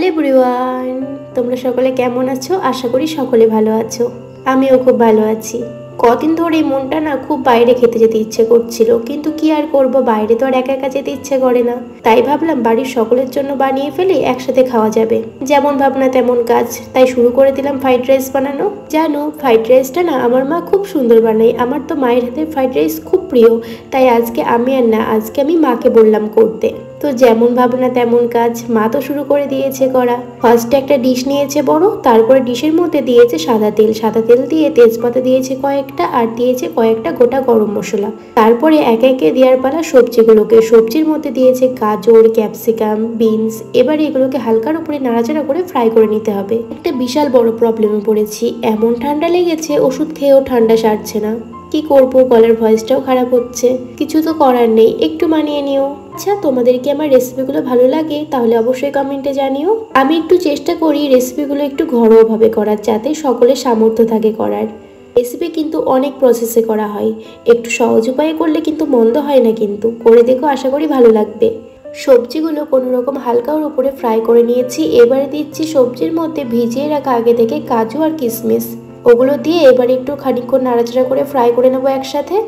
Hello everyone, তোমরা সকলে কেমন আছো? আশা করি সকলে ভালো আছো। আমিও খুব ভালো আছি। কদিন ধরে মনটা না খুব বাইরে খেতে যেতে ইচ্ছে করছিল, কিন্তু কি আর করব, বাইরে তো আর একা একা যেতে ইচ্ছে করে না। তাই ভাবলাম বাড়ির সকলের জন্য বানিয়ে ফেলে একসাথে খাওয়া যাবে। যেমন ভাবনা তেমন কাজ, তাই শুরু করে দিলাম ফ্রাইড রাইস বানানো। জানো, ফ্রাইড রাইসটা না আমার মা খুব সুন্দর বানায়। আমার তো মায়ের হাতের ফ্রাইড রাইস খুব প্রিয়। তাই আজকে আমি মাকে বললাম করতে। তো যেমন ভাবনা তেমন কাজ, মা তো শুরু করে দিয়েছে করা। ফার্স্টে একটা ডিশ নিয়েছে বড়, তারপরে ডিশের মধ্যে দিয়েছে সাদা তেল দিয়ে তেজপাতা দিয়েছে কয়েকটা, আর দিয়েছে কয়েকটা গোটা গরম মশলা। তারপরে একে একে দেওয়ার পালা সবজিগুলোকে। সবজির মধ্যে দিয়েছে গাজর, ক্যাপসিকাম, বিনস। এবার এগুলোকে হালকার উপরে নাড়াচাড়া করে ফ্রাই করে নিতে হবে। একটা বিশাল বড় প্রবলেমে পড়েছি, এমন ঠান্ডা লেগেছে ওষুধ খেয়েও ঠান্ডা সারছে না। কি করব, গলার ভয়েসটাও খারাপ হচ্ছে। কিছু তো করার নেই, একটু মানিয়ে নিও। আচ্ছা, তোমাদের কি আমার রেসিপিগুলো ভালো লাগে? তাহলে অবশ্যই কমেন্টে জানিও। আমি একটু চেষ্টা করি রেসিপিগুলো একটু ঘরোয়াভাবে করার, যাতে সকলের সামর্থ্য থাকে করার। রেসিপি কিন্তু অনেক প্রসেসে করা হয়, একটু সহজ উপায়ে করলে কিন্তু মন্দ হয় না। কিন্তু করে দেখো, আশা করি ভালো লাগবে। সবজিগুলো কোনো রকম হালকার উপরে ফ্রাই করে নিয়েছি। এবারে দিচ্ছি সবজির মধ্যে ভিজিয়ে রাখা আগে থেকে কাজু আর কিশমিশ। ওগুলো দিয়ে এবার একটু খানিকক্ষণ নাড়াচাড়া করে ফ্রাই করে নেবো একসাথে।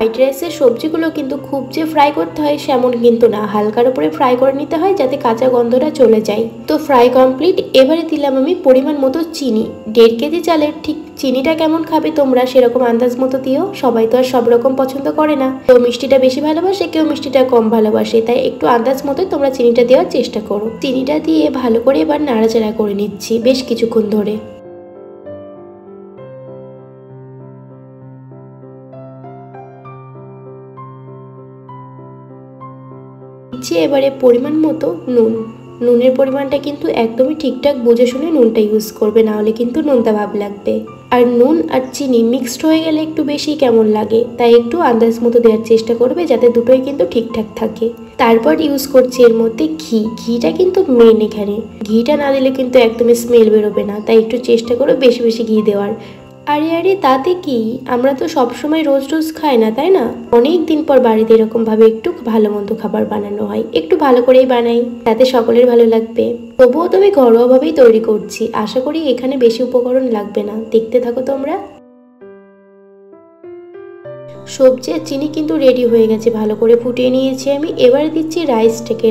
ফ্রাইড রাইসের সবজিগুলো কিন্তু খুব যে ফ্রাই করতে হয় সেমন কিন্তু না, হালকার উপরে ফ্রাই করে নিতে হয় যাতে কাঁচা গন্ধটা চলে যায়। তো ফ্রাই কমপ্লিট। এবারে দিলাম আমি পরিমাণ মতো চিনি। 1.5 কেজি চালের ঠিক চিনিটা কেমন খাবে তোমরা সেরকম আন্দাজ মতো দিও। সবাই তো আর সব রকম পছন্দ করে না, কেউ মিষ্টিটা বেশি ভালোবাসে, কেউ মিষ্টিটা কম ভালোবাসে। তাই একটু আন্দাজ মতো তোমরা চিনিটা দেওয়ার চেষ্টা করো। চিনিটা দিয়ে ভালো করে এবার নাড়াচাড়া করে নিচ্ছি বেশ কিছুক্ষণ ধরে। দিচ্ছি এবারে পরিমাণ মতো নুন। নুনের পরিমাণটা কিন্তু একদমই ঠিকঠাক বুঝে শুনে নুনটা ইউজ করবে, না হলে কিন্তু নোনতা ভাব লাগবে। আর নুন আর চিনি মিক্সড হয়ে গেলে একটু বেশি কেমন লাগে, তাই একটু আন্দাজ মতো দেওয়ার চেষ্টা করবে যাতে দুটোই কিন্তু ঠিকঠাক থাকে। তারপর ইউজ করছি এর মধ্যে ঘি। ঘিটা কিন্তু মেন এখানে। ঘিটা না দিলে কিন্তু একদমই স্মেল বেরোবে না, তাই একটু চেষ্টা করো বেশি বেশি ঘি দেওয়ার। আরে আরে, তাতে কি, আমরা তো সবসময় রোজ রোজ খাই না, তাই না? অনেক দিন পর বাড়িতে এরকম ভাবে একটু ভালো মন্দ খাবার বানানো হয়, একটু ভালো করেই বানাই, তাতে সকলের ভালো লাগবে। তবুও তো আমি ঘরোয়াভাবেই তৈরি করছি, আশা করি এখানে বেশি উপকরণ লাগবে না। দেখতে থাকো তোমরা। সবজি আর চিনি কিন্তু রেডি হয়ে গেছে, ভালো করে ফুটিয়ে নিয়েছি আমি। এবারে দিচ্ছি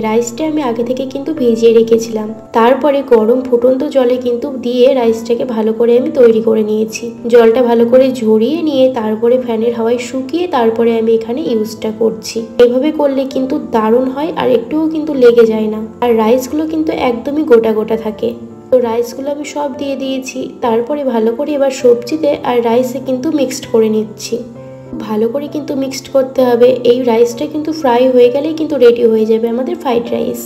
রাইসটা আমি আগে থেকে কিন্তু ভিজিয়ে রেখেছিলাম। তারপরে গরম ফুটন্ত জলে কিন্তু দিয়ে রাইসটাকে ভালো করে আমি তৈরি করে নিয়েছি। জলটা ভালো করে ঝরিয়ে নিয়ে তারপরে ফ্যানের হাওয়ায় শুকিয়ে তারপরে আমি এখানে ইউজটা করছি। এভাবে করলে কিন্তু দারুণ হয়, আর একটুও কিন্তু লেগে যায় না। আর রাইসগুলো কিন্তু একদমই গোটা গোটা থাকে। তো রাইসগুলো আমি সব দিয়ে দিয়েছি। তারপরে ভালো করে এবার সবজিতে আর রাইসে কিন্তু মিক্সড করে নিচ্ছি। ভালো করে কিন্তু মিক্সড করতে হবে। এই রাইসটা কিন্তু ফ্রাই হয়ে গেলেই কিন্তু রেডি হয়ে যাবে আমাদের ফ্রাইড রাইস।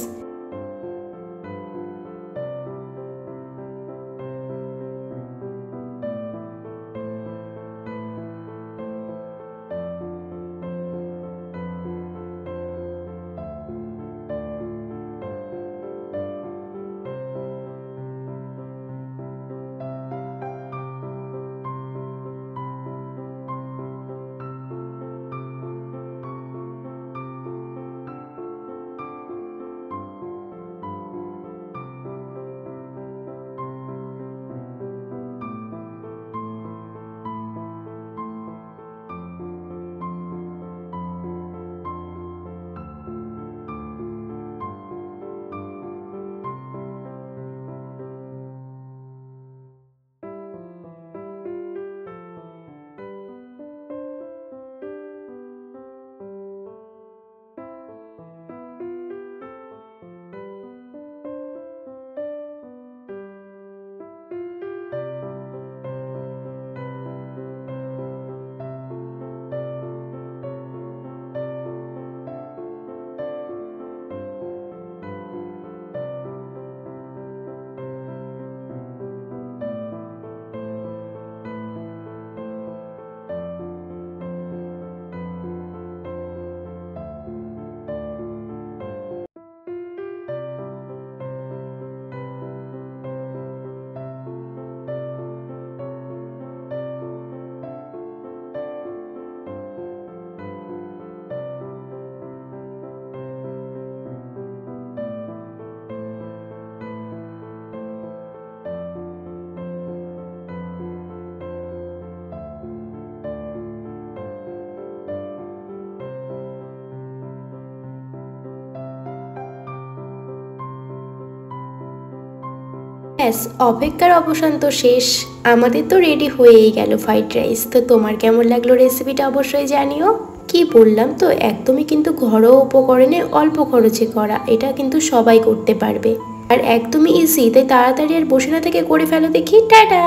ব্যাস, অপেক্ষার অবসান তো শেষ। আমাদের তো রেডি হয়েই গেল ফ্রাইড রাইস। তো তোমার কেমন লাগলো রেসিপিটা অবশ্যই জানিও। কি বললাম তো, একদমই কিন্তু ঘরোয়া উপকরণে অল্প খরচে করা, এটা কিন্তু সবাই করতে পারবে আর একদমই ইজি। তাই তাড়াতাড়ি আর বসে না থেকে করে ফেলো দেখি। টাটা।